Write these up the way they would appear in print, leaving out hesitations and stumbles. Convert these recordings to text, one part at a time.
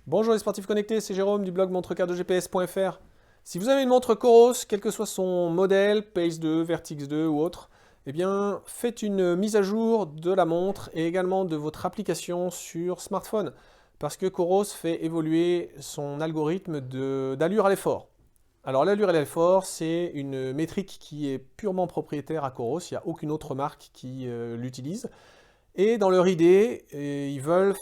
Bonjour les sportifs connectés, c'est Jérôme du blog montrecar2gps.fr. Si vous avez une montre Coros, quel que soit son modèle, Pace 2, Vertix 2 ou autre, eh bien faites une mise à jour de la montre et également de votre application sur smartphone. Parce que Coros fait évoluer son algorithme d'allure à l'effort. Alors l'allure à l'effort, c'est une métrique qui est purement propriétaire à Coros, il n'y a aucune autre marque qui l'utilise. Et dans leur idée, ils veulent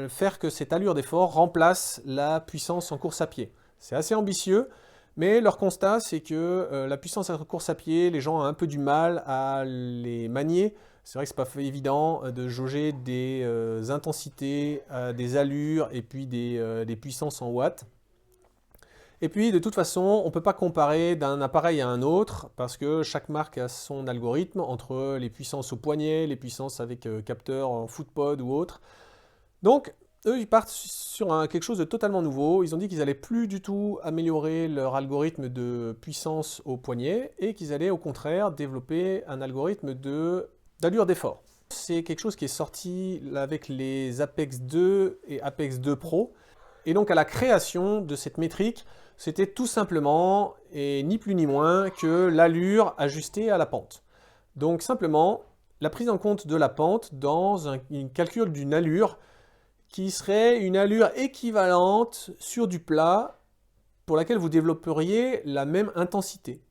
faire que cette allure d'effort remplace la puissance en course à pied. C'est assez ambitieux, mais leur constat, c'est que la puissance en course à pied, les gens ont un peu du mal à les manier. C'est vrai que c'est pas évident de jauger des intensités, des allures et puis des puissances en watts. Et puis, de toute façon, on ne peut pas comparer d'un appareil à un autre parce que chaque marque a son algorithme entre les puissances au poignet, les puissances avec capteur en footpod ou autre. Donc, eux, ils partent sur quelque chose de totalement nouveau. Ils ont dit qu'ils n'allaient plus du tout améliorer leur algorithme de puissance au poignet et qu'ils allaient au contraire développer un algorithme d'allure d'effort. C'est quelque chose qui est sorti avec les Apex 2 et Apex 2 Pro. Et donc à la création de cette métrique, c'était tout simplement, et ni plus ni moins, que l'allure ajustée à la pente. Donc simplement, la prise en compte de la pente dans un calcul d'une allure qui serait une allure équivalente sur du plat pour laquelle vous développeriez la même intensité.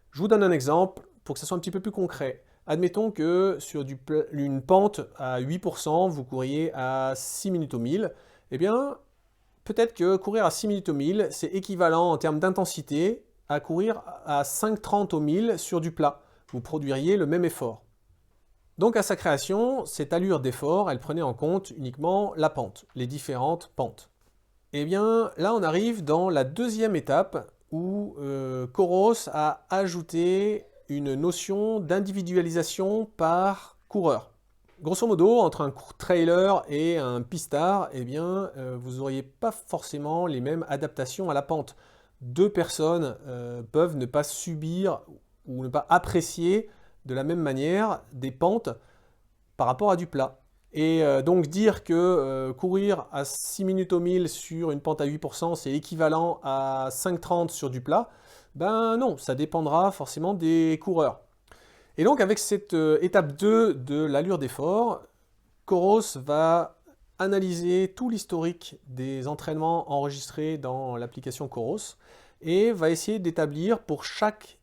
Je vous donne un exemple pour que ça soit un petit peu plus concret. Admettons que sur une pente à 8%, vous courriez à 6 minutes au 1000. Eh bien, peut-être que courir à 6 minutes au 1000, c'est équivalent en termes d'intensité à courir à 5,30 au 1000 sur du plat. Vous produiriez le même effort. Donc à sa création, cette allure d'effort, elle prenait en compte uniquement la pente, les différentes pentes. Et bien là, on arrive dans la deuxième étape où Coros a ajouté une notion d'individualisation par coureur. Grosso modo, entre un trailer et un pistard, eh bien, vous n'auriez pas forcément les mêmes adaptations à la pente. Deux personnes peuvent ne pas subir ou ne pas apprécier de la même manière des pentes par rapport à du plat. Et donc dire que courir à 6 minutes au 1000 sur une pente à 8%, c'est équivalent à 5,30 sur du plat, ben non, ça dépendra forcément des coureurs. Et donc avec cette étape 2 de l'allure d'effort, Coros va analyser tout l'historique des entraînements enregistrés dans l'application Coros et va essayer d'établir pour chaque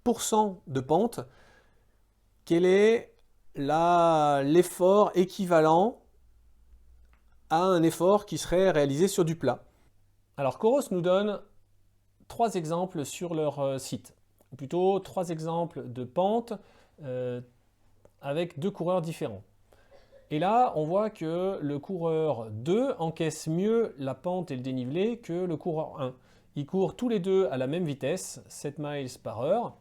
pourcent de pente quel est l'effort équivalent à un effort qui serait réalisé sur du plat. Alors Coros nous donne trois exemples sur leur site, ou plutôt trois exemples de pentes avec deux coureurs différents. Et là, on voit que le coureur 2 encaisse mieux la pente et le dénivelé que le coureur 1. Ils courent tous les deux à la même vitesse, 7 miles par heure.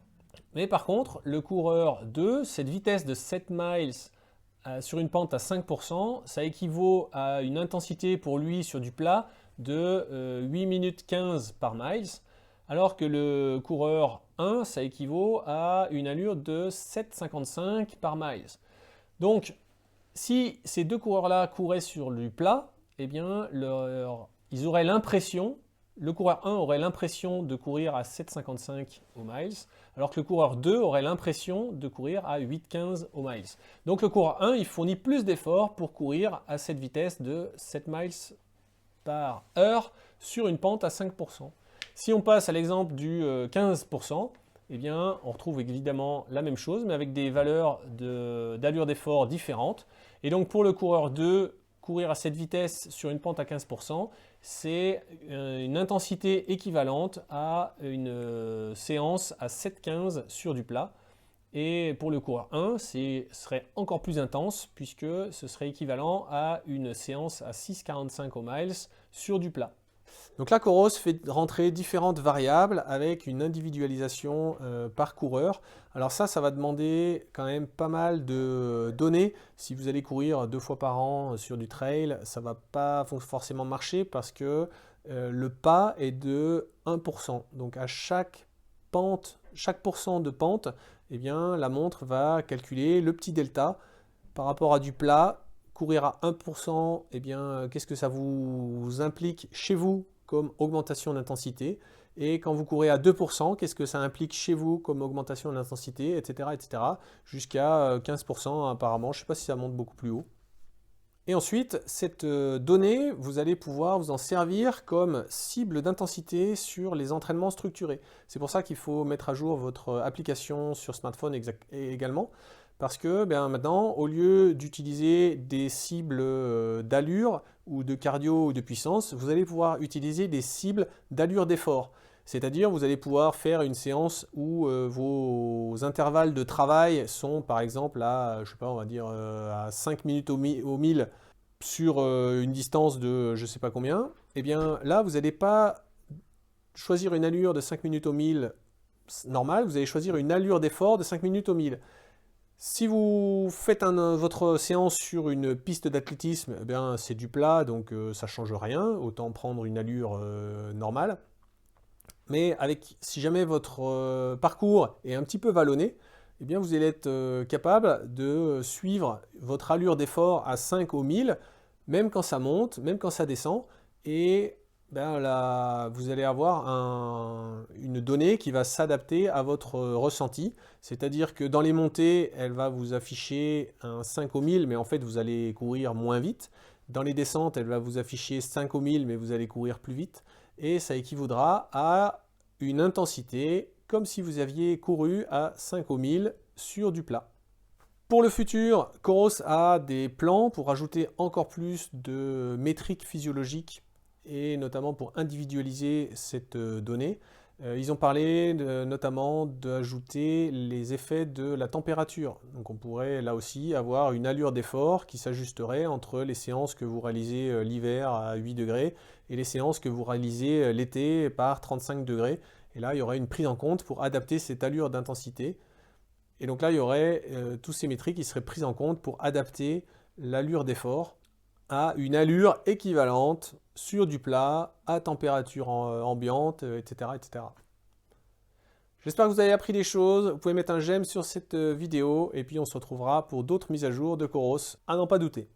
Mais par contre, le coureur 2, cette vitesse de 7 miles sur une pente à 5%, ça équivaut à une intensité pour lui sur du plat de 8 minutes 15 par miles, alors que le coureur 1, ça équivaut à une allure de 7,55 par miles. Donc, si ces deux coureurs-là couraient sur du plat, eh bien, ils auraient l'impression, le coureur 1 aurait l'impression de courir à 7,55 au miles, alors que le coureur 2 aurait l'impression de courir à 8,15 au miles. Donc le coureur 1, il fournit plus d'efforts pour courir à cette vitesse de 7 miles par heure sur une pente à 5%. Si on passe à l'exemple du 15%, eh bien, on retrouve évidemment la même chose, mais avec des valeurs d'allure d'effort différentes. Et donc pour le coureur 2, courir à cette vitesse sur une pente à 15%, c'est une intensité équivalente à une séance à 7,15 sur du plat. Et pour le coureur 1, ce serait encore plus intense puisque ce serait équivalent à une séance à 6,45 au miles sur du plat. Donc là, Coros fait rentrer différentes variables avec une individualisation par coureur. Alors ça va demander quand même pas mal de données. Si vous allez courir 2 fois par an sur du trail, ça ne va pas forcément marcher parce que le pas est de 1%. Donc à chaque pente, chaque pourcent de pente, eh bien, la montre va calculer le petit delta par rapport à du plat courir à 1%, eh bien, qu'est-ce que ça vous implique chez vous comme augmentation d'intensité? Et quand vous courez à 2%, qu'est-ce que ça implique chez vous comme augmentation d'intensité, etc., jusqu'à 15% apparemment. Je ne sais pas si ça monte beaucoup plus haut. Et ensuite, cette donnée, vous allez pouvoir vous en servir comme cible d'intensité sur les entraînements structurés. C'est pour ça qu'il faut mettre à jour votre application sur smartphone également, parce que maintenant, au lieu d'utiliser des cibles d'allure ou de cardio ou de puissance, vous allez pouvoir utiliser des cibles d'allure d'effort. C'est-à-dire, vous allez pouvoir faire une séance où vos intervalles de travail sont, par exemple, à, je sais pas, on va dire à 5 minutes au 1000 sur une distance de je ne sais pas combien. Et bien là, vous n'allez pas choisir une allure de 5 minutes au 1000 normale, vous allez choisir une allure d'effort de 5 minutes au 1000. Si vous faites votre séance sur une piste d'athlétisme, eh bien c'est du plat, donc ça ne change rien, autant prendre une allure normale. Mais si jamais votre parcours est un petit peu vallonné, eh bien vous allez être capable de suivre votre allure d'effort à 5 au 1000, même quand ça monte, même quand ça descend, et là, vous allez avoir une donnée qui va s'adapter à votre ressenti, c'est-à-dire que dans les montées, elle va vous afficher un 5 au 1000, mais en fait vous allez courir moins vite. Dans les descentes, elle va vous afficher 5 au 1000, mais vous allez courir plus vite. Et ça équivaudra à une intensité comme si vous aviez couru à 5 au 1000 sur du plat. Pour le futur, Coros a des plans pour ajouter encore plus de métriques physiologiques et notamment pour individualiser cette donnée. Ils ont parlé notamment d'ajouter les effets de la température. Donc on pourrait là aussi avoir une allure d'effort qui s'ajusterait entre les séances que vous réalisez l'hiver à 8 degrés et les séances que vous réalisez l'été par 35 degrés. Et là, il y aurait une prise en compte pour adapter cette allure d'intensité. Et donc là, il y aurait tous ces métriques qui seraient prises en compte pour adapter l'allure d'effort à une allure équivalente sur du plat, à température ambiante, etc. J'espère que vous avez appris des choses. Vous pouvez mettre un j'aime sur cette vidéo et puis on se retrouvera pour d'autres mises à jour de Coros, à n'en pas douter.